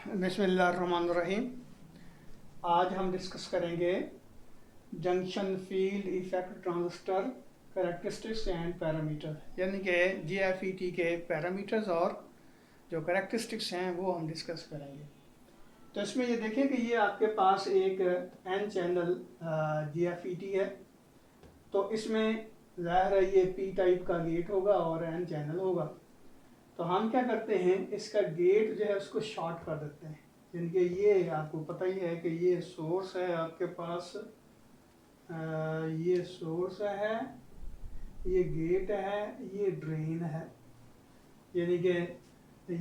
बिस्मिल्लाहिर्रहमानिर्रहीम। आज हम डिस्कस करेंगे junction field effect transistor characteristics and parameter, यानी कि जीएफईटी के पैरामीटर्स और जो कैरेक्टरिस्टिक्स हैं वो हम डिस्कस करेंगे। तो इसमें ये देखें कि ये आपके पास एक एन चैनल जीएफईटी है, तो इसमें ज़ाहिर है ये पी टाइप का गेट होगा और एन चैनल होगा। तो हम क्या करते हैं, इसका गेट जो है उसको शॉर्ट कर देते हैं। यानी कि ये आपको पता ही है कि ये सोर्स है आपके पास, ये सोर्स है, ये गेट है, ये ड्रेन है। यानी कि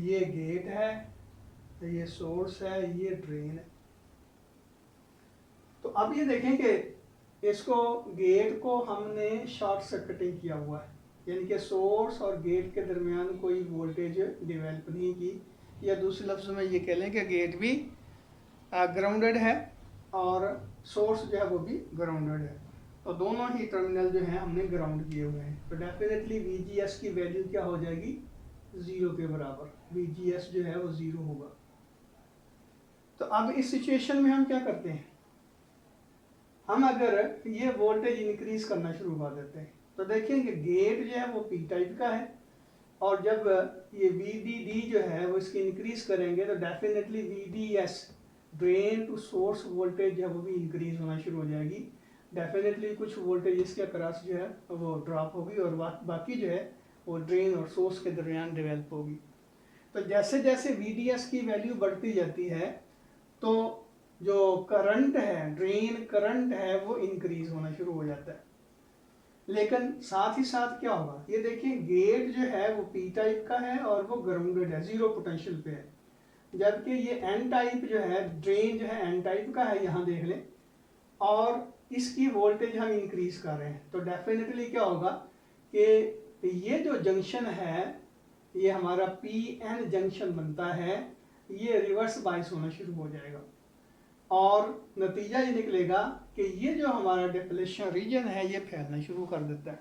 ये गेट है, ये सोर्स है, ये ड्रेन है। तो अब ये देखें कि इसको गेट को हमने शॉर्ट सर्किटिंग किया हुआ है, यानी कि सोर्स और गेट के दरमियान कोई वोल्टेज डेवलप नहीं की, या दूसरे लफ्ज़ में ये कह लें कि गेट भी ग्राउंडेड है और सोर्स जो है वो भी ग्राउंडेड है। तो दोनों ही टर्मिनल जो हैं हमने ग्राउंड किए हुए हैं। तो डेफिनेटली VGS की वैल्यू क्या हो जाएगी, 0 के बराबर। VGS जो है वो 0 होगा। तो अब इस सिचुएशन में हम क्या करते हैं, हम अगर ये वोल्टेज इंक्रीज करना शुरू कर देते हैं तो देखिए कि गेट जो है वो पी टाइप का है, और जब ये VDD जो है वो इसकी इंक्रीज करेंगे तो definitely VDS drain to source voltage जो है वो भी इंक्रीज होना शुरू हो जाएगी। डेफिनेटली कुछ वोल्टेज इसके अक्रॉस जो है वो ड्रॉप होगी और बाकी जो है वो ड्रेन और सोर्स के दरमियान डेवलप होगी। तो जैसे जैसे VDS की वैल्यू बढ़ती जाती है तो जो करंट है, ड्रेन करंट है, वो इंक्रीज होना शुरू हो जाता है। लेकिन साथ ही साथ क्या होगा, ये देखिए गेट जो है वो पी टाइप का है और वो ग्राउंडेड है, 0 पोटेंशियल पे है, जबकि ये एन टाइप जो है, ड्रेन जो है एन टाइप का है, यहाँ देख लें, और इसकी वोल्टेज हम इंक्रीज कर रहे हैं। तो डेफिनेटली क्या होगा कि ये जो जंक्शन है, ये हमारा PN जंक्शन बनता है, ये रिवर्स बाइस होना शुरू हो जाएगा और नतीजा ये निकलेगा कि ये जो हमारा डिप्लेशन रीजन है ये फैलना शुरू कर देता है।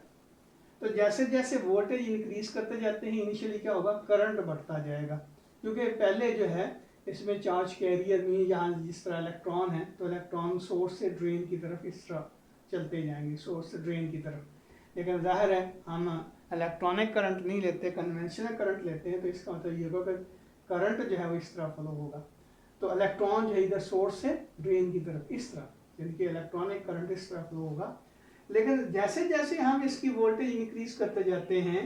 तो जैसे जैसे वोल्टेज इंक्रीज करते जाते हैं, इनिशियली क्या होगा, करंट बढ़ता जाएगा, क्योंकि पहले जो है इसमें चार्ज कैरियर में यहाँ जिस तरह इलेक्ट्रॉन है तो इलेक्ट्रॉन सोर्स से ड्रेन की तरफ इस तरह चलते जाएंगे, सोर्स से ड्रेन की तरफ। लेकिन जाहिर है हम इलेक्ट्रॉनिक करंट नहीं लेते, कन्वेंशनल करंट लेते हैं, तो इसका मतलब ये होगा कि करंट जो है वो इस तरह फ्लो होगा। तो इलेक्ट्रॉन जो है इधर सोर्स से ड्रेन की तरफ इस तरह, यानी कि इलेक्ट्रॉनिक करंट इस तरह फ्लो होगा। लेकिन जैसे जैसे हम इसकी वोल्टेज इंक्रीज करते जाते हैं,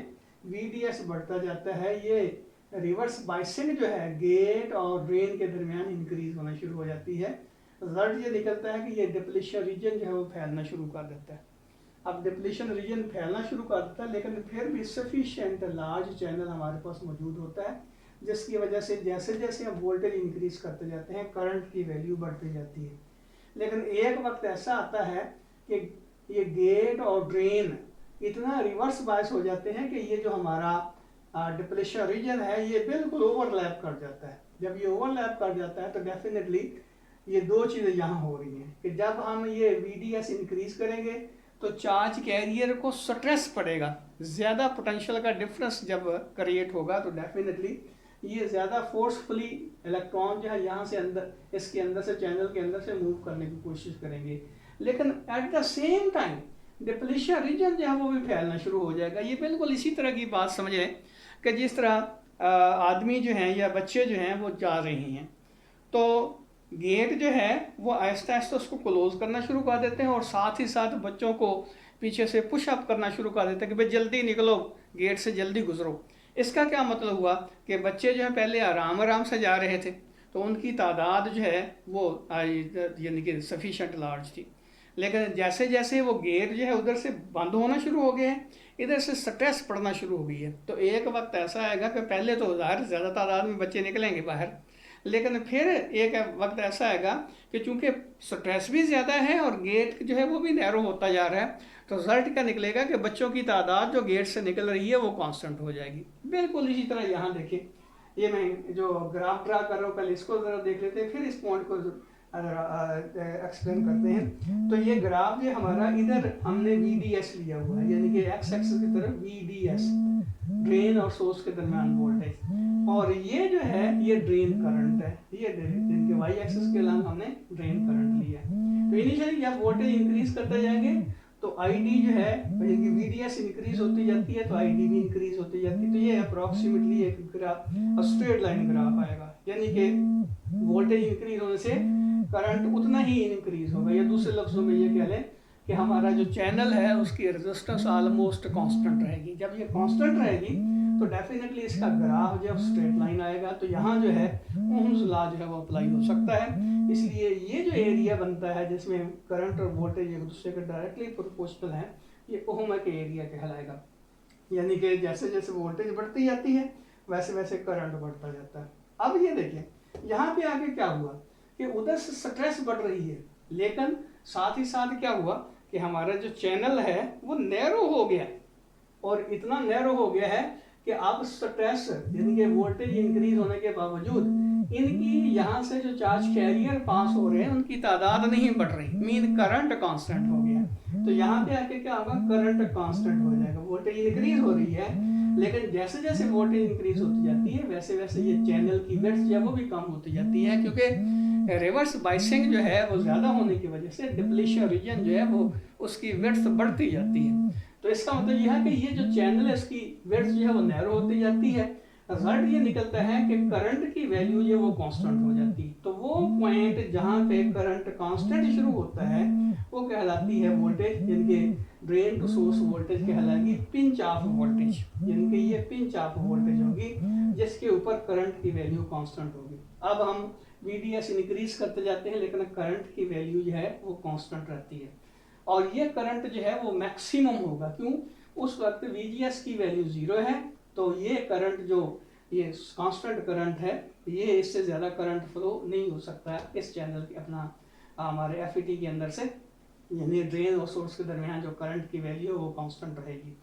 VDS बढ़ता जाता है, ये रिवर्स बाइसिंग जो है गेट और ड्रेन के दरमियान इंक्रीज होना शुरू हो जाती है। रिजल्ट ये निकलता है कि ये डिप्लीशन रीजन जो है वो फैलना शुरू कर देता है। अब डिप्लीशन रीजन फैलना शुरू कर देता है, लेकिन फिर भी सफिशिएंट लार्ज चैनल हमारे पास मौजूद होता है, जिसकी वजह से जैसे जैसे हम वोल्टेज इंक्रीज करते जाते हैं करंट की वैल्यू बढ़ती जाती है। लेकिन एक वक्त ऐसा आता है कि ये गेट और ड्रेन इतना रिवर्स बायस हो जाते हैं कि ये जो हमारा डिप्लेशन रीजन है ये बिल्कुल ओवरलैप कर जाता है। जब ये ओवरलैप कर जाता है तो डेफिनेटली ये दो चीज़ें यहाँ हो रही हैं कि जब हम ये VDS इंक्रीज करेंगे तो चार्ज कैरियर को स्ट्रेस पड़ेगा, ज़्यादा पोटेंशियल का डिफरेंस जब क्रिएट होगा तो डेफिनेटली ये ज़्यादा फोर्सफुली इलेक्ट्रॉन जो है यहाँ से अंदर, इसके अंदर से, चैनल के अंदर से मूव करने की कोशिश करेंगे। लेकिन at the same time depletion region जो है वो भी फैलना शुरू हो जाएगा। ये बिल्कुल इसी तरह की बात समझें कि जिस तरह आदमी जो हैं या बच्चे जो हैं वो जा रहे हैं, तो गेट जो है वो आहिस्ता आहिस्ता उसको क्लोज करना शुरू कर देते हैं और साथ ही साथ बच्चों को पीछे से पुश अप करना शुरू कर देते हैं कि भाई जल्दी निकलो, गेट से जल्दी गुजरो। इसका क्या मतलब हुआ कि बच्चे जो है पहले आराम आराम से जा रहे थे तो उनकी तादाद जो है वो यानी कि सफिशेंट लार्ज थी, लेकिन जैसे जैसे वो गेट जो है उधर से बंद होना शुरू हो गए हैं, इधर से स्ट्रेस पड़ना शुरू हो गई है। तो एक वक्त ऐसा आएगा कि पहले तो ज़्यादा तादाद में बच्चे निकलेंगे बाहर, लेकिन फिर एक वक्त ऐसा आएगा कि चूंकि स्ट्रेस भी ज़्यादा है और गेट जो है वो भी नैरो होता जा रहा है, तो रिजल्ट क्या निकलेगा कि बच्चों की तादाद जो गेट से निकल रही है वो कांस्टेंट हो जाएगी। बिल्कुल इसी तरह यहाँ देखिए, ये मैं जो ग्राफ ड्रा कर रहा हूँ पहले इसको ज़रा देख लेते हैं, फिर इस पॉइंट को एक्सप्लेन करते हैं। तो ये ग्राफ जो हमारा, इधर हमने VDS लिया हुआ है, यानी कि एक्स एक्सिस की तरफ VDS ड्रेन और सोर्स के दरमियान वोल्टेज, और ये जो है ये ड्रेन करंट है, ये इनके वाई एक्सिस के अलग हमने ड्रेन करंट लिया है। तो इनिशियली जब वोल्टेज इंक्रीज करते जाएंगे तो आईडी जो है, यानी वीडीएस इंक्रीज होती जाती है तो आईडी भी इंक्रीज होती जाती है। तो ये अप्रोक्सीमेटली एक ग्राफ, स्ट्रेट लाइन ग्राफ आएगा, यानी कि वोल्टेज इंक्रीज होने से करंट उतना ही इंक्रीज होगा, या दूसरे लफ्जों में ये कह लें कि हमारा जो चैनल है उसकी रेजिस्टेंस ऑलमोस्ट कांस्टेंट रहेगी। जब ये कांस्टेंट रहेगी तो डेफिनेटली इसका ग्राफ जब स्ट्रेट लाइन आएगा तो यहाँ जो है ओम्स लॉ जो है वो अप्लाई हो सकता है। इसलिए ये जो एरिया बनता है जिसमें करंट और वोल्टेज एक दूसरे के डायरेक्टली प्रोपोर्शनल है, ये ओम के एरिया कहलाएगा। यानी कि जैसे जैसे वोल्टेज बढ़ती जाती है वैसे वैसे करंट बढ़ता जाता है। अब ये देखिए यहाँ पे आगे क्या हुआ कि उधर से स्ट्रेस बढ़ रही है, लेकिन साथ ही साथ क्या हुआ कि हमारा जो चैनल है वो नैरो हो गया, और इतना नैरो हो गया है कि अब स्ट्रेस यानी कि वोल्टेज इंक्रीज होने के बावजूद इनकी यहाँ से जो चार्ज कैरियर पास हो रहे हैं उनकी तादाद नहीं बढ़ रही, मीन करंट कांस्टेंट हो गया। तो यहाँ पे आके क्या होगा, करंट कांस्टेंट हो जाएगा, वोल्टेज इंक्रीज हो रही है, लेकिन जैसे जैसे वोल्टेज इंक्रीज होती जाती है वैसे वैसे ये चैनल की विड्थ जो है वो भी कम होती जाती है, क्योंकि रिवर्स बाइसिंग जो है वो ज़्यादा होने की वजह से डिप्लीशन रीजन जो है वो उसकी विड्थ बढ़ती जाती है। तो इसका मतलब यह है कि ये जो चैनल है इसकी विड्थ जो है वो नैरो होती जाती है। रिजल्ट ये निकलता है कि करंट की वैल्यू जो वो कांस्टेंट हो जाती है। तो वो पॉइंट जहाँ पे करंट कांस्टेंट शुरू होता है वो कहलाती है वोल्टेज, यानी कि ड्रेन टू सोर्स वोल्टेज कहलाएगी पिंच ऑफ वोल्टेज, यानी कि ये पिंच ऑफ वोल्टेज होगी जिसके ऊपर करंट की वैल्यू कांस्टेंट होगी। अब हम VDS इंक्रीज करते जाते हैं लेकिन करंट की वैल्यू जो है वो कांस्टेंट रहती है, और ये करंट जो है वो मैक्सिमम होगा। क्यों? उस वक्त VGS की वैल्यू 0 है, तो ये करंट जो ये कांस्टेंट करंट है ये इससे ज़्यादा करंट फ्लो नहीं हो सकता है इस चैनल के अपना हमारे FET के अंदर से, यानी ड्रेन और सोर्स के दरमियान जो करंट की वैल्यू है वो कांस्टेंट रहेगी।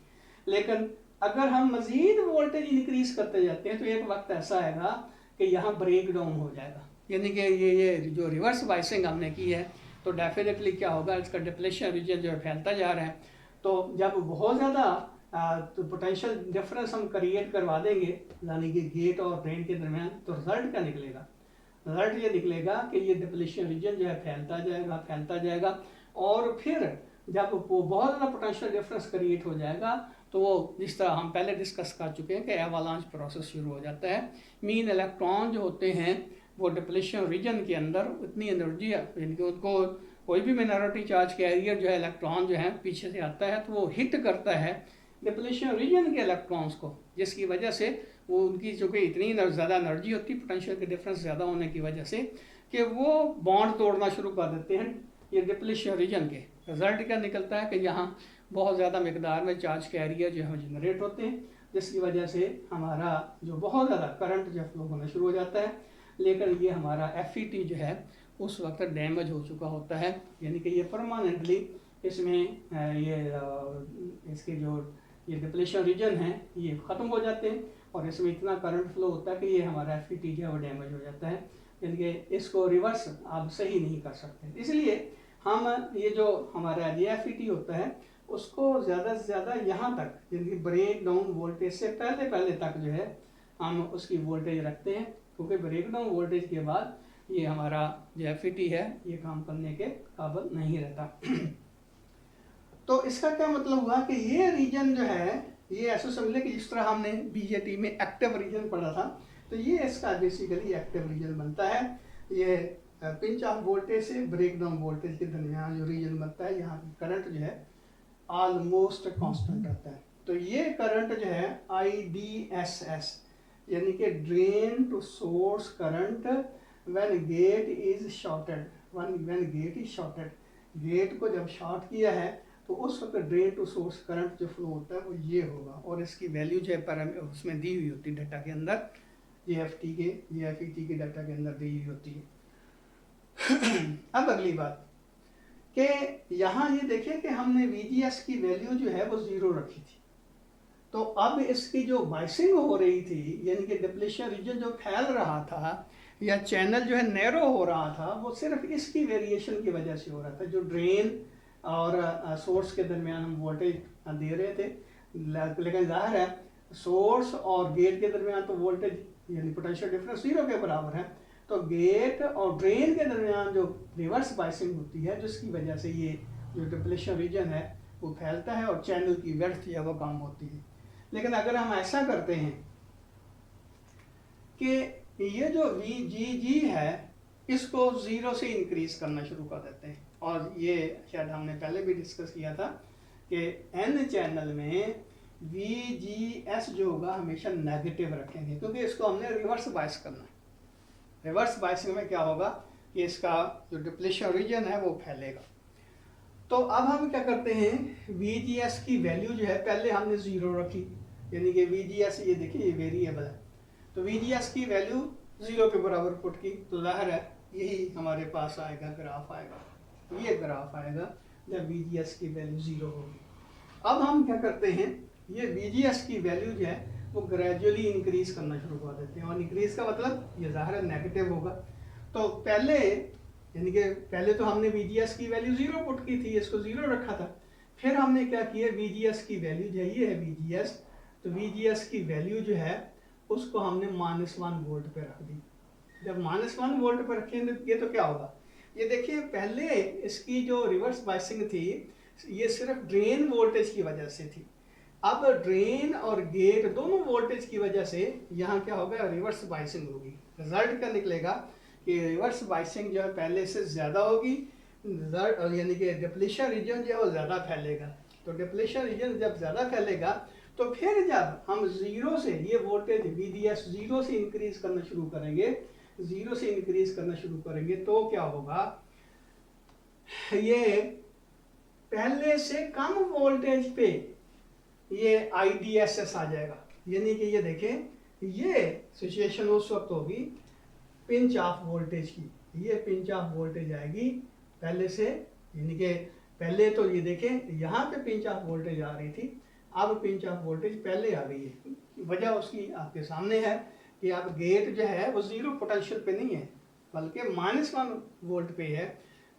लेकिन अगर हम मज़ीद वोल्टेज इंक्रीज करते जाते हैं तो एक वक्त ऐसा आएगा कि यहाँ ब्रेक डाउन हो जाएगा, यानी कि ये जो रिवर्स बाइसिंग हमने की है तो डेफिनेटली क्या होगा, इसका डिप्लेशन रीजन जो है फैलता जा रहा है। तो जब बहुत ज़्यादा तो पोटेंशियल डिफरेंस हम क्रिएट करवा देंगे यानी कि गेट और ड्रेन के दरमियान, तो रिजल्ट क्या निकलेगा? रिजल्ट ये निकलेगा कि ये डिप्लेशन रीजन जो है फैलता जाएगा, और फिर जब वो बहुत ज़्यादा पोटेंशियल डिफरेंस क्रिएट हो जाएगा तो वो जिस तरह हम पहले डिस्कस कर चुके हैं कि एवालांच प्रोसेस शुरू हो जाता है। मीन इलेक्ट्रॉन जो होते हैं वो डिप्लेशन रीजन के अंदर इतनी एनर्जी है, यानी कि उनको कोई भी मिनॉरिटी चार्ज कैरियर जो है इलेक्ट्रॉन जो है पीछे से आता है तो वो हिट करता है डिप्लेशन रीजन के इलेक्ट्रॉन्स को, जिसकी वजह से वो उनकी चूँकि इतनी ज़्यादा एनर्जी होती है पोटेंशियल के डिफरेंस ज़्यादा होने की वजह से कि वो बॉन्ड तोड़ना शुरू कर देते हैं ये डिप्लेशन रीजन के। रिजल्ट क्या निकलता है कि यहाँ बहुत ज़्यादा मकदार में चार्ज कैरियर जो है जनरेट होते हैं, जिसकी वजह से हमारा जो बहुत ज़्यादा करंट जो फ्लो होना शुरू हो जाता है, लेकिन ये हमारा FET जो है उस वक्त डैमेज हो चुका होता है, यानी कि ये परमानेंटली इसमें ये इसके जो ये डिप्लेशन रीजन है ये ख़त्म हो जाते हैं, और इसमें इतना करंट फ्लो होता है कि ये हमारा FET जो है वो डैमेज हो जाता है, यानी कि इसको रिवर्स आप सही नहीं कर सकते। इसलिए हम ये जो हमारा ये FET होता है उसको ज़्यादा से ज़्यादा यहाँ तक, यानी कि ब्रेक डाउन वोल्टेज से पहले तक जो है हम उसकी वोल्टेज रखते हैं, क्योंकि ब्रेक डाउन वोल्टेज के बाद ये हमारा जो FET है ये काम करने के काबिल नहीं रहता। तो इसका क्या मतलब हुआ कि ये रीजन जो है ये ऐसे समझ लें कि जिस तरह हमने BJT में एक्टिव रीजन पढ़ा था, तो ये इसका बेसिकली एक्टिव रीजन बनता है। ये पिंच ऑफ वोल्टेज से ब्रेक डाउन वोल्टेज के दरमियान जो रीजन बनता है, यहाँ करंट जो है ऑलमोस्ट कांस्टेंट रहता है। तो ये करंट जो है IDSS यानी कि drain to source current when gate is shorted, when gate is shorted, gate को जब शॉर्ट किया है तो उस वक्त ड्रेन टू सोर्स करंट जो फ्लो होता है वो ये होगा, और इसकी वैल्यू जो है उसमें दी हुई होती है डाटा के अंदर, FET के डाटा के अंदर दी हुई होती है। अब अगली बात कि यहाँ ये देखें कि हमने VGS की वैल्यू जो है वो 0 रखी थी, तो अब इसकी जो बाइसिंग हो रही थी यानी कि डिप्लेशन रीजन जो फैल रहा था या चैनल जो है नैरो हो रहा था, वो सिर्फ इसकी वेरिएशन की वजह से हो रहा था। जो ड्रेन और सोर्स के दरमियान हम वोल्टेज दे रहे थे, लेकिन जाहिर है सोर्स और गेट के दरमियान तो वोल्टेज यानी पोटेंशियल डिफरेंस 0 के बराबर है, तो गेट और ड्रेन के दरमियान जो रिवर्स बाइसिंग होती है जिसकी वजह से ये जो डिप्लेशन रीजन है वो फैलता है और चैनल की विड्थ है वो कम होती है। लेकिन अगर हम ऐसा करते हैं कि ये जो VGG है इसको 0 से इंक्रीज करना शुरू कर देते हैं, और ये शायद हमने पहले भी डिस्कस किया था कि N चैनल में VGS जो होगा हमेशा नेगेटिव रखेंगे, क्योंकि इसको हमने रिवर्स बाइस करना है। रिवर्स बाइसिंग में क्या होगा कि इसका जो डिप्लेशन रीजन है वो फैलेगा। तो अब हम क्या करते हैं, VGS की वैल्यू जो है पहले हमने 0 रखी, यानी कि VGS ये देखिए ये वेरिएबल है, तो VGS की वैल्यू 0 के बराबर पुट की, तो जाहिर है यही हमारे पास आएगा ग्राफ आएगा, ये ग्राफ आएगा जब VGS की वैल्यू 0 होगी। अब हम क्या करते हैं, ये VGS की वैल्यू जो है वो ग्रेजुअली इंक्रीज करना शुरू कर देते हैं, और इंक्रीज का मतलब ये जाहिर है नेगेटिव होगा। तो पहले यानी कि पहले तो हमने VGS की वैल्यू 0 पुट की थी, इसको 0 रखा था, फिर हमने क्या किया VGS की वैल्यू जो है ये है VGS, तो VGS की वैल्यू जो है उसको हमने -1 वोल्ट पे रख दी। जब -1 वोल्ट पे रखेंगे तो क्या होगा, ये देखिए पहले इसकी जो रिवर्स बाइसिंग थी ये सिर्फ ड्रेन वोल्टेज की वजह से थी, अब ड्रेन और गेट दोनों वोल्टेज की वजह से यहाँ क्या होगा, रिवर्स बाइसिंग होगी। रिजल्ट क्या निकलेगा कि रिवर्स बाइसिंग जो है पहले से ज़्यादा होगी, यानी कि डिप्लेशन रीजन जो है वो ज़्यादा फैलेगा। तो डिप्लेशन रीजन जब ज़्यादा फैलेगा तो फिर जब हम 0 से ये वोल्टेज VGS 0 से इंक्रीज करना शुरू करेंगे, 0 से इंक्रीज करना शुरू करेंगे तो क्या होगा, ये पहले से कम वोल्टेज पे ये IDSS आ जाएगा, यानी कि ये देखें ये सिचुएशन उस वक्त होगी पिंच ऑफ वोल्टेज की, ये पिंच ऑफ वोल्टेज आएगी पहले से, यानी कि पहले तो ये देखें यहाँ पे पिंच ऑफ वोल्टेज आ रही थी, अब पिंच ऑफ वोल्टेज पहले आ गई है। वजह उसकी आपके सामने है कि अब गेट जो है वो 0 पोटेंशियल पे नहीं है बल्कि -1 वोल्ट पे है,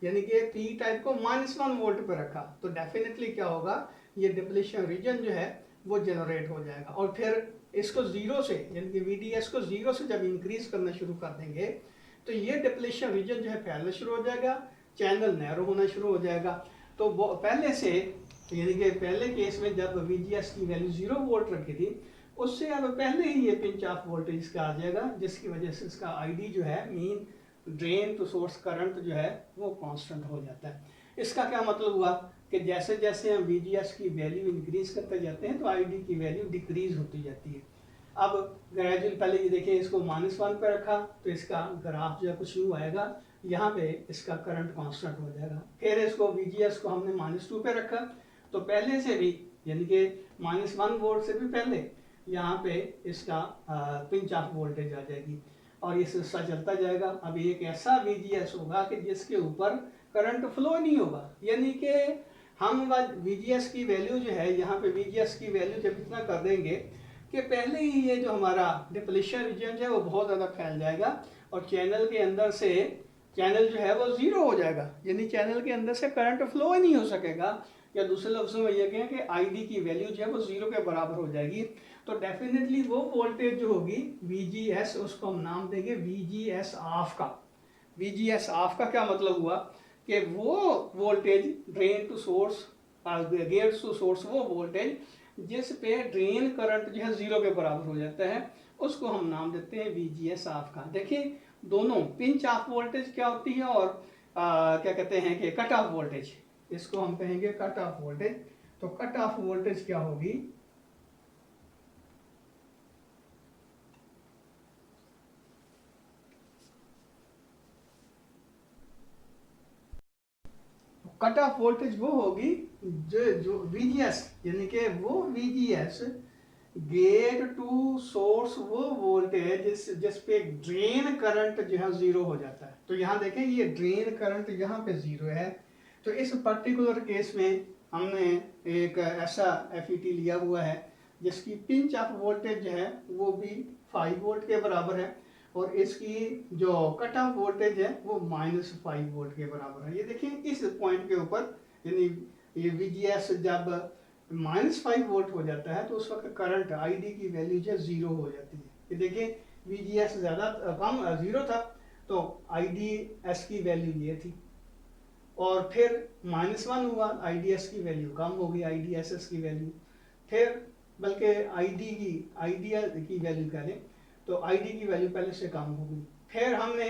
यानी कि पी टाइप को -1 वोल्ट पे रखा, तो डेफिनेटली क्या होगा, ये डिप्लेशन रीजन जो है वो जनरेट हो जाएगा। और फिर इसको 0 से यानी कि VDS को 0 से जब इंक्रीज करना शुरू कर देंगे तो ये डिप्लेशन रीजन जो है फैलना शुरू हो जाएगा, चैनल नैरो होना शुरू हो जाएगा। तो पहले से यानी कि पहले केस में जब VGS की वैल्यू 0 वोल्ट रखी थी उससे अब पहले ही ये पिंच ऑफ वोल्टेज का आ जाएगा, जिसकी वजह से इसका ID जो है mean drain to source current जो है वो कांस्टेंट हो जाता है। इसका क्या मतलब हुआ कि जैसे जैसे हम VGS की वैल्यू इंक्रीज करते जाते हैं तो ID की वैल्यू डिक्रीज होती जाती है। अब ग्रेजुअल पहले ये देखिए इसको -1 पे रखा तो इसका ग्राफ जो है कुछ यूँ आएगा, यहाँ पे इसका करंट कांस्टेंट हो जाएगा। फिर इसको VGS को हमने -2 पे रखा तो पहले से भी यानी कि -1 वोल्ट से भी पहले यहाँ पे इसका पिंच ऑफ वोल्टेज आ जाएगी और ये सिलसिला चलता जाएगा। अब एक ऐसा VGS होगा कि जिसके ऊपर करंट फ्लो नहीं होगा, यानी कि हम VGS की वैल्यू जो है यहाँ पे VGS की वैल्यू जब इतना कर देंगे कि पहले ही ये जो हमारा डिप्लेशन रीजन है वो बहुत ज़्यादा फैल जाएगा और चैनल के अंदर से चैनल जो है वो 0 हो जाएगा, यानी चैनल के अंदर से करंट फ्लो ही नहीं हो सकेगा, या दूसरे लफ्ज़ों में ये कहें कि ID की वैल्यू जो है वो 0 के बराबर हो जाएगी। तो डेफिनेटली वो वोल्टेज जो होगी VGS उसको हम नाम देंगे VGS ऑफ का। VGS ऑफ का क्या मतलब हुआ कि वो voltage drain to source gate to source वो वोल्टेज जिस पे ड्रेन करंट जो है 0 के बराबर हो जाता है उसको हम नाम देते हैं VGS ऑफ का। देखिए दोनों पिंच ऑफ वोल्टेज क्या होती है और क्या कहते हैं कि कट ऑफ वोल्टेज, इसको हम कहेंगे कट ऑफ वोल्टेज। तो कट ऑफ वोल्टेज क्या होगी, कट ऑफ वोल्टेज वो होगी जो VGS यानी कि वो VGS गेट टू सोर्स वो वोल्टेज जिस पे ड्रेन करंट जो है 0 हो जाता है। तो यहाँ देखें ये ड्रेन करंट यहाँ पे 0 है, तो इस पर्टिकुलर केस में हमने एक ऐसा FET लिया हुआ है जिसकी पिंच ऑफ वोल्टेज जो है वो भी 5 वोल्ट के बराबर है और इसकी जो कट ऑफ वोल्टेज है वो -5 वोल्ट के बराबर है। ये देखिए इस पॉइंट के ऊपर यानी ये VGS जब -5 वोल्ट हो जाता है तो उस वक्त करंट आईडी की वैल्यू जो 0 हो जाती है। ये देखिए VGS ज़्यादा कम 0 था तो IDS की वैल्यू ये थी, और फिर -1 हुआ, IDS की वैल्यू कम हो गई, IDSS की वैल्यू, फिर बल्कि आईडियल की वैल्यू कह लें तो ID की वैल्यू पहले से कम हो गई। फिर हमने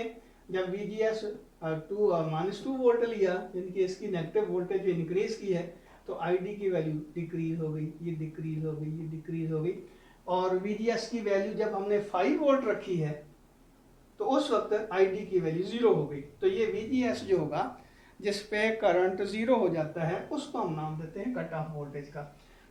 जब VGS -2 वोल्ट लिया, यानी कि इसकी नेगेटिव वोल्टेज इंक्रीज की है, तो ID की वैल्यू डिक्रीज हो गई, ये डिक्रीज हो गई, ये डिक्रीज हो गई, और VGS की वैल्यू जब हमने 5 वोल्ट रखी है तो उस वक्त ID की वैल्यू 0 हो गई। तो ये VGS जो होगा जिस पे करंट 0 हो जाता है उसको हम नाम देते हैं कट ऑफ वोल्टेज का।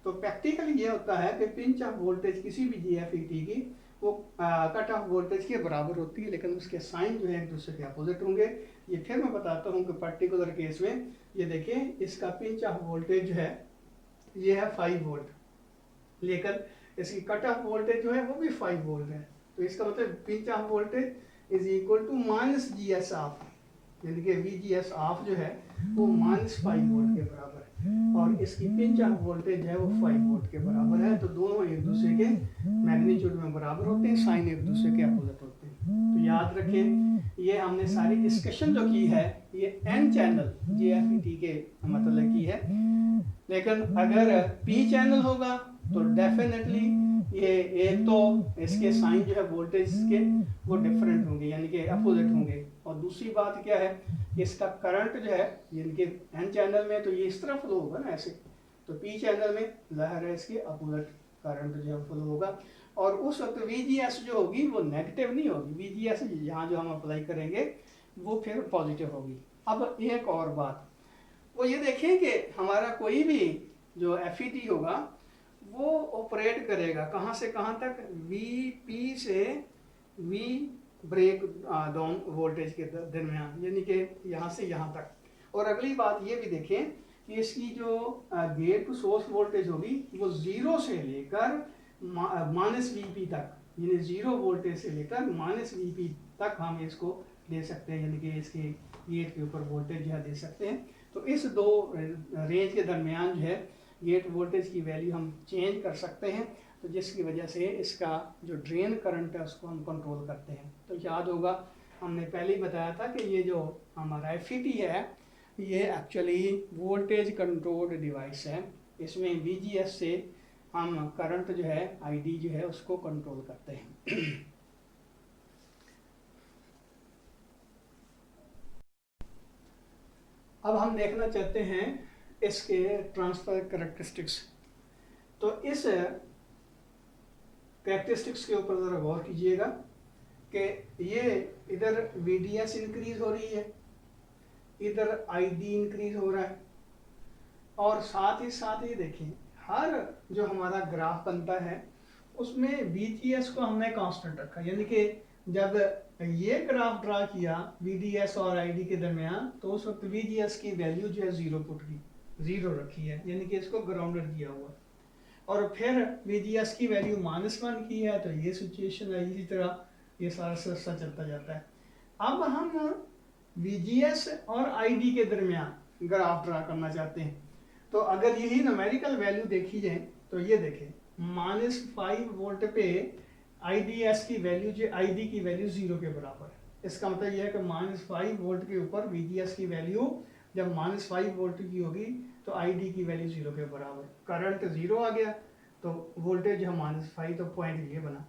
तो प्रैक्टिकली ये होता है कि पिंच ऑफ वोल्टेज किसी भी GFET की वो कट ऑफ वोल्टेज के बराबर होती है, लेकिन उसके साइन जो है एक दूसरे के अपोजिट होंगे। ये फिर मैं बताता हूँ कि पर्टिकुलर केस में ये देखिए इसका पिंच ऑफ वोल्टेज जो है ये है 5 वोल्ट, लेकिन इसकी कट ऑफ वोल्टेज जो है वो भी 5 वोल्ट है। तो इसका मतलब pinch off voltage is equal to -GS off, यानी कि VGS ऑफ जो है वो -5 वोल्ट के बराबर है, और इसकी पिंच ऑफ वोल्टेज है वो 5 वोल्ट के बराबर है। तो दोनों एक दूसरे के मैग्नीट्यूड में बराबर होते हैं, साइन एक दूसरे के अपोजिट होते हैं। तो याद रखें ये हमने सारी डिस्कशन जो की है ये N चैनल GFET के मतलब की है, लेकिन अगर P चैनल होगा तो डेफिनेटली ये एक तो इसके साइन जो है वोल्टेज के वो डिफरेंट होंगे, यानी कि अपोजिट होंगे, और दूसरी बात क्या है इसका करंट जो है यानी कि N चैनल में तो ये इस तरह फ्लो होगा ना ऐसे, तो P चैनल में लहर है इसके अपोजिट करंट जो है फ्लो होगा, और उस वक्त VGS जो होगी वो नेगेटिव नहीं होगी, VGS यहाँ जो हम अप्लाई करेंगे वो फिर पॉजिटिव होगी। अब एक और बात वो ये देखें कि हमारा कोई भी जो FET होगा वो ऑपरेट करेगा कहाँ से कहाँ तक, VP से V ब्रेक डाउन वोल्टेज के दरमियान, यानी कि यहाँ से यहाँ तक। और अगली बात ये भी देखें कि इसकी जो गेट टू सोर्स वोल्टेज होगी वो 0 से लेकर -VP तक, यानी 0 वोल्टेज से लेकर -VP तक हम इसको दे सकते हैं, यानी कि इसके गेट के ऊपर वोल्टेज जो है दे सकते हैं। तो इस दो रेंज के दरमियान जो है गेट वोल्टेज की वैल्यू हम चेंज कर सकते हैं, तो जिसकी वजह से इसका जो ड्रेन करंट है उसको हम कंट्रोल करते हैं। तो याद होगा हमने पहले ही बताया था कि ये जो हमारा FET है ये एक्चुअली वोल्टेज कंट्रोल्ड डिवाइस है, इसमें VGS से हम करंट जो है ID जो है उसको कंट्रोल करते हैं। अब हम देखना चाहते हैं इसके ट्रांसफर कैरेक्टरिस्टिक्स। तो इस कैरेक्टरिस्टिक्स के ऊपर ज़रा गौर कीजिएगा कि ये इधर VDS इंक्रीज हो रही है, इधर ID इंक्रीज हो रहा है, और साथ ही देखें हर जो हमारा ग्राफ बनता है उसमें VGS को हमने कांस्टेंट रखा, यानी कि जब ये ग्राफ ड्रा किया VDS और ID के दरमियान तो उस वक्त VGS की वैल्यू जो है 0 पुट की 0 रखी है, यानी कि इसको ग्राउंडेड किया हुआ, और फिर VGS की वैल्यू -1 की है, तो ये सिचुएशन है। इसी तरह ये सारा सिलसिला चलता जाता है। अब हम VGS और ID के दरमियान ग्राफ ड्रा करना चाहते हैं, तो अगर यही न्यूमेरिकल वैल्यू देखी जाए तो ये देखें -5 वोल्ट पे IDS की वैल्यू जो ID की वैल्यू 0 के बराबर है। इसका मतलब यह है कि -5 वोल्ट के ऊपर VGS की वैल्यू जब -5 वोल्ट की होगी तो ID की वैल्यू 0 के बराबर, करंट 0 आ गया तो वोल्टेज है -5, तो पॉइंट ये बना।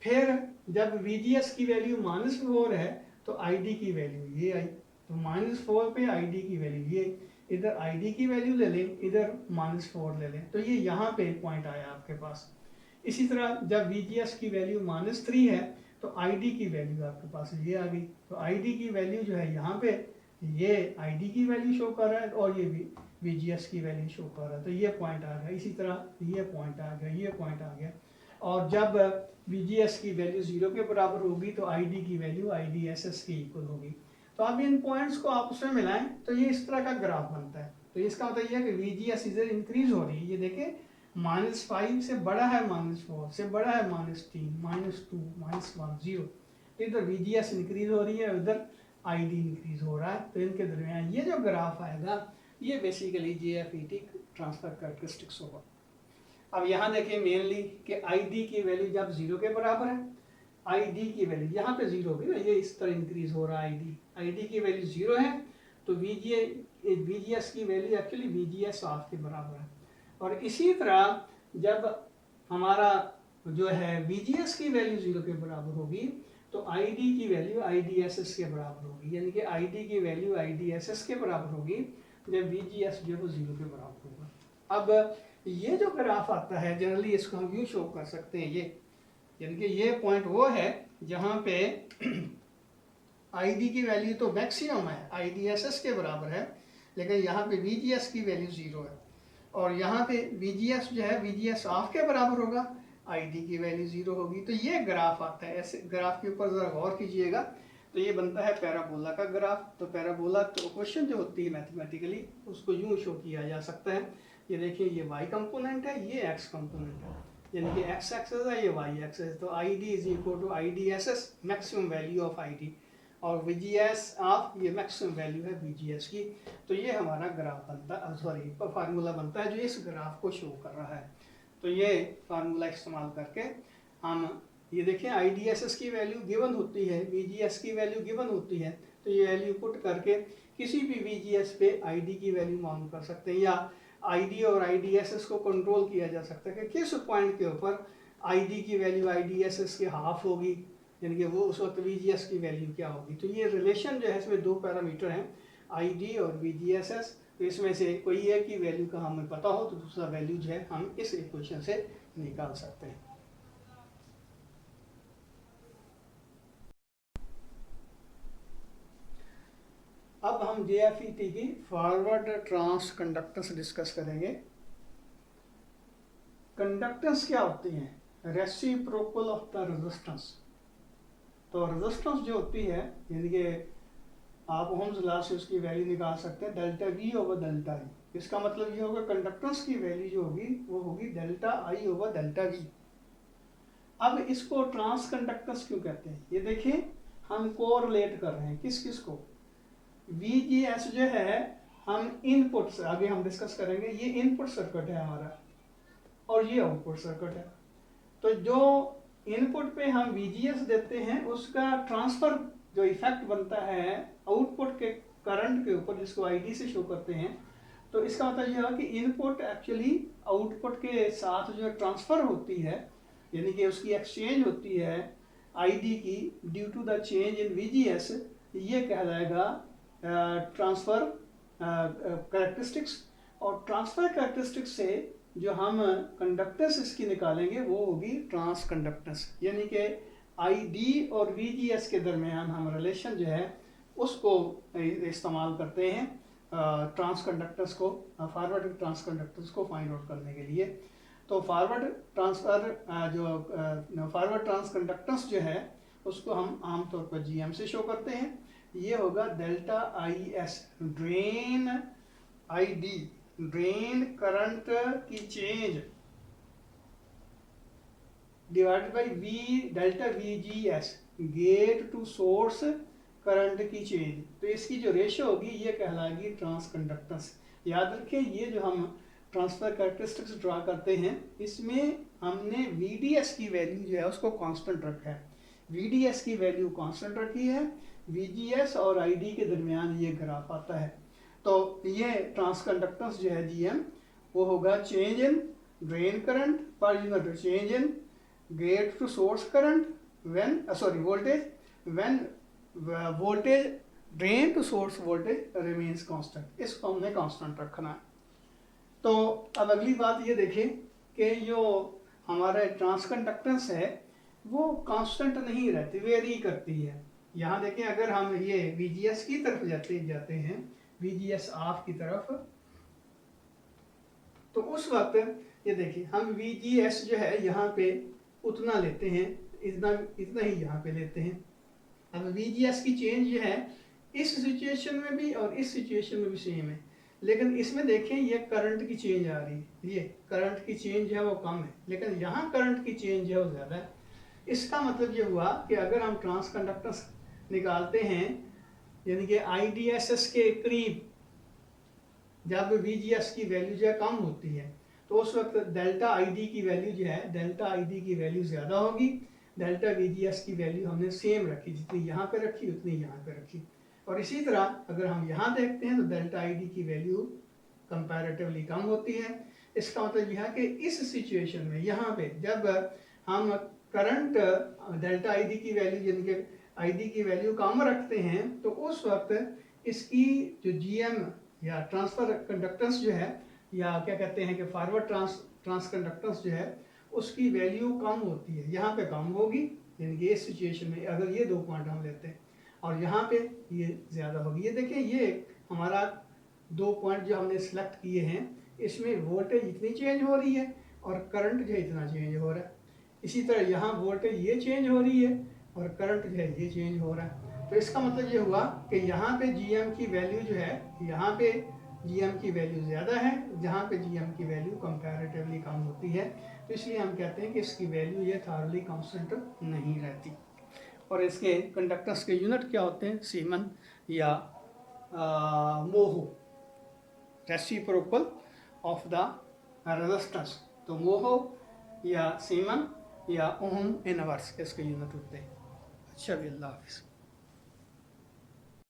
फिर जब VGS की वैल्यू -4 है तो ID की वैल्यू ये आई, तो -4 पे ID की वैल्यू ये, इधर ID की वैल्यू ले लें, इधर -4 ले लें, तो ये यहाँ पे पॉइंट आया आपके पास। इसी तरह जब VGS की वैल्यू -3 है तो ID की वैल्यू आपके पास ये आ गई, तो ID की वैल्यू जो है यहाँ पे ये ID की वैल्यू शो कर रहा है और ये भी VGS की वैल्यू शो कर रहा है, तो ये पॉइंट आ गया। इसी तरह ये पॉइंट आ गया, ये पॉइंट आ गया, और जब VGS की वैल्यू 0 के बराबर होगी तो ID की वैल्यू IDSS के इक्वल होगी। तो अब इन पॉइंट्स को आपस में मिलाएं तो ये इस तरह का ग्राफ बनता है। तो इसका मतलब यह है कि VGS इधर इंक्रीज हो रही है, ये देखें -5 से बड़ा है, -4 से बड़ा है, -3, -2, -1, 0, तो इधर VGS इंक्रीज हो रही है, उधर ID इंक्रीज हो रहा है। तो इनके दरमियान ये जो ग्राफ आएगा ये बेसिकली GFET ट्रांसफर कैरेक्टरिस्टिक्स होगा। अब यहाँ देखिए मेनली कि आई डी की वैल्यू जब 0 के बराबर है, आई डी की वैल्यू यहाँ पे 0 होगी ना, ये इस तरह इंक्रीज हो रहा है। आई डी की वैल्यू 0 है तो वी जी एस की value actually we G S of के बराबर है। और इसी तरह जब हमारा जो है वी जी एस की वैल्यू 0 के बराबर होगी तो आई डी की वैल्यू आई डी एस एस के बराबर होगी, यानी कि आई डी की वैल्यू आई डी एस एस के बराबर होगी जब वी जी एस जो है वो 0 के बराबर होगा। अब ये जो ग्राफ आता है जनरली इसको हम यूँ शो कर सकते हैं, ये यानी कि ये पॉइंट वो है जहाँ पे आई डी की वैल्यू तो मैक्सिमम है, आई डी एस एस के बराबर है, लेकिन यहाँ पे वी जी एस की वैल्यू 0 है और यहाँ पे वी जी एस जो है वी जी एस ऑफ के बराबर होगा, आई डी की वैल्यू 0 होगी। तो ये ग्राफ आता है। ऐसे ग्राफ के ऊपर ज़रा गौर कीजिएगा तो ये बनता है पैराबोला का ग्राफ। तो पैराबोला तो क्वेश्चन जो होती है मैथमेटिकली उसको यूँ शो किया जा सकता है। ये देखिए ये y कंपोनेंट है, ये x कंपोनेंट है, यानी कि x एक्सेस है, ये y एक्सेस है। तो I D is equal to I D S S maximum value of I D और वी जी एस ऑफ ये मैक्सिमम वैल्यू है वी जी एस की। तो ये हमारा ग्राफ बनता है, सॉरी फार्मूला बनता है जो इस ग्राफ को शो कर रहा है। तो ये फार्मूला इस्तेमाल करके हम ये देखें आई डी एस एस की वैल्यू गिवन होती है, वी जी एस की वैल्यू गिवन होती है, तो ये वैल्यू पुट करके किसी भी वी जी एस पे आई डी की वैल्यू मालूम कर सकते हैं, या आई डी और आई डी एस एस को कंट्रोल किया जा सकता है कि किस पॉइंट के ऊपर आई डी की वैल्यू आई डी एस एस के हाफ होगी, यानी कि वो उस वक्त वी जी एस की वैल्यू क्या होगी। तो ये रिलेशन जो है इसमें दो पैरामीटर हैं, आई डी और वी जी एस एस। तो इसमें से कोई एक की वैल्यू का हमें पता हो तो दूसरा वैल्यू जो है हम इस इक्वेशन से निकाल सकते हैं। अब हम JFET की फॉरवर्ड ट्रांस कंडक्टेंस डिस्कस करेंगे। कंडक्टेंस क्या होती है? Reciprocal of the resistance. तो रेजिस्टेंस जो होती है यानी कि आप ओम्स लॉ से उसकी वैल्यू निकाल सकते हैं डेल्टा वी ओवर डेल्टा आई। इसका मतलब ये होगा कंडक्टेंस की वैल्यू जो होगी वो होगी delta I over delta we. अब इसको ट्रांस कंडक्टेंस क्यों कहते हैं? ये देखिए हम कोरिलेट कर रहे हैं किस किस को। वी जी एस जो है हम इनपुट से आगे हम डिस्कस करेंगे, ये इनपुट सर्किट है हमारा और ये आउटपुट सर्किट है। तो जो इनपुट पे हम VGS देते हैं उसका ट्रांसफर जो इफेक्ट बनता है आउटपुट के करंट के ऊपर जिसको ID से शो करते हैं, तो इसका मतलब यह है कि इनपुट एक्चुअली आउटपुट के साथ जो ट्रांसफर होती है यानी कि उसकी एक्सचेंज होती है ID की due to the change in VGS, ये कहलाएगा ट्रांसफर कैरेक्टरिस्टिक्स। और ट्रांसफर कैरेक्टरिस्टिक्स से जो हम कंडक्टेंस इसकी निकालेंगे वो होगी ट्रांस कंडक्टेंस, यानी कि ID और VGS के दरमियान हम रिलेशन जो है उसको इस्तेमाल करते हैं ट्रांस कंडक्टेंस को, फॉरवर्ड ट्रांस कंडक्टेंस को फाइंड आउट करने के लिए। तो फॉरवर्ड ट्रांस कंडक्टेंस जो है उसको हम आमतौर पर GM से शो करते हैं। ये होगा delta IS drain ID, drain current की change divided by V delta VGS gate to source current की चेंज। तो इसकी जो रेशियो होगी ये कहलाएगी ट्रांस कंडक्टेंस। याद रखें ये जो हम ट्रांसफर कैरेक्टरिस्टिक्स ड्रा करते हैं इसमें हमने VDS की वैल्यू जो है उसको कांस्टेंट रखा है, VDS की वैल्यू कांस्टेंट रखी है, VGS और ID के दरमियान ये ग्राफ आता है। तो ये ट्रांस कंडक्टेंस जो है GM वो होगा change in drain current per unit change in gate to source current when voltage when voltage drain to source voltage remains constant. इसको हमने कांस्टेंट रखना है। तो अब अगली बात ये देखें कि जो हमारे ट्रांस कंडक्टेंस है वो कांस्टेंट नहीं रहती, वेरी करती है। यहाँ देखें अगर हम ये VGS की तरफ जाते हैं VGS ऑफ की तरफ, तो उस वक्त ये देखिए हम VGS जो है यहाँ पे उतना लेते हैं, इतना ही यहाँ पे लेते हैं। अब VGS की चेंज जो है इस सिचुएशन में भी और इस सिचुएशन में भी सेम है, लेकिन इसमें देखें ये करंट की चेंज आ रही है, ये करंट की चेंज है वो कम है, लेकिन यहाँ करंट की चेंज है वो ज़्यादा है। इसका मतलब ये हुआ कि अगर हम ट्रांस कंडक्टेंस निकालते हैं यानी कि IDSS के करीब जब VGS की वैल्यू जो है कम होती है तो उस वक्त डेल्टा ID की वैल्यू जो है, डेल्टा ID की वैल्यू ज़्यादा होगी, डेल्टा VGS की वैल्यू हमने सेम रखी, जितनी यहाँ पे रखी उतनी यहाँ पे रखी। और इसी तरह अगर हम यहाँ देखते हैं तो डेल्टा ID की वैल्यू कंपैरेटिवली कम होती है। इसका मतलब यह है कि इस सिचुएशन में यहाँ पे जब हम करंट डेल्टा ID की वैल्यू यानी कि ID की वैल्यू कम रखते हैं तो उस वक्त इसकी जो GM या ट्रांसफर कंडक्टेंस जो है, या क्या कहते हैं कि फॉरवर्ड ट्रांस कंडक्टेंस जो है, उसकी वैल्यू कम होती है, यहाँ पे कम होगी, यानी कि इस सिचुएशन में अगर ये 2 पॉइंट हम लेते हैं और यहाँ पे ये ज़्यादा होगी। ये देखिए, ये हमारा 2 पॉइंट जो हमने सेलेक्ट किए हैं, इसमें वोल्टेज इतनी चेंज हो रही है और करंट जो है इतना चेंज हो रहा है। इसी तरह यहाँ वोल्टेज ये चेंज हो रही है और करंट जो है ये चेंज हो रहा है। तो इसका मतलब ये हुआ कि यहाँ पे GM की वैल्यू जो है, यहाँ पे GM की वैल्यू ज़्यादा है, जहाँ पे GM की वैल्यू कंपैरेटिवली कम होती है। तो इसलिए हम कहते हैं कि इसकी वैल्यू ये थॉरली कांस्टेंट नहीं रहती। और इसके कंडक्टेंस के यूनिट क्या होते हैं? सीमन या मोहो, रेसिप्रोकल ऑफ द रेजिस्टेंस। तो मोहो या सीमन या ओम इनवर्स इसके यूनिट होते हैं। अच्छा भी, अल्लाह हाफिज़।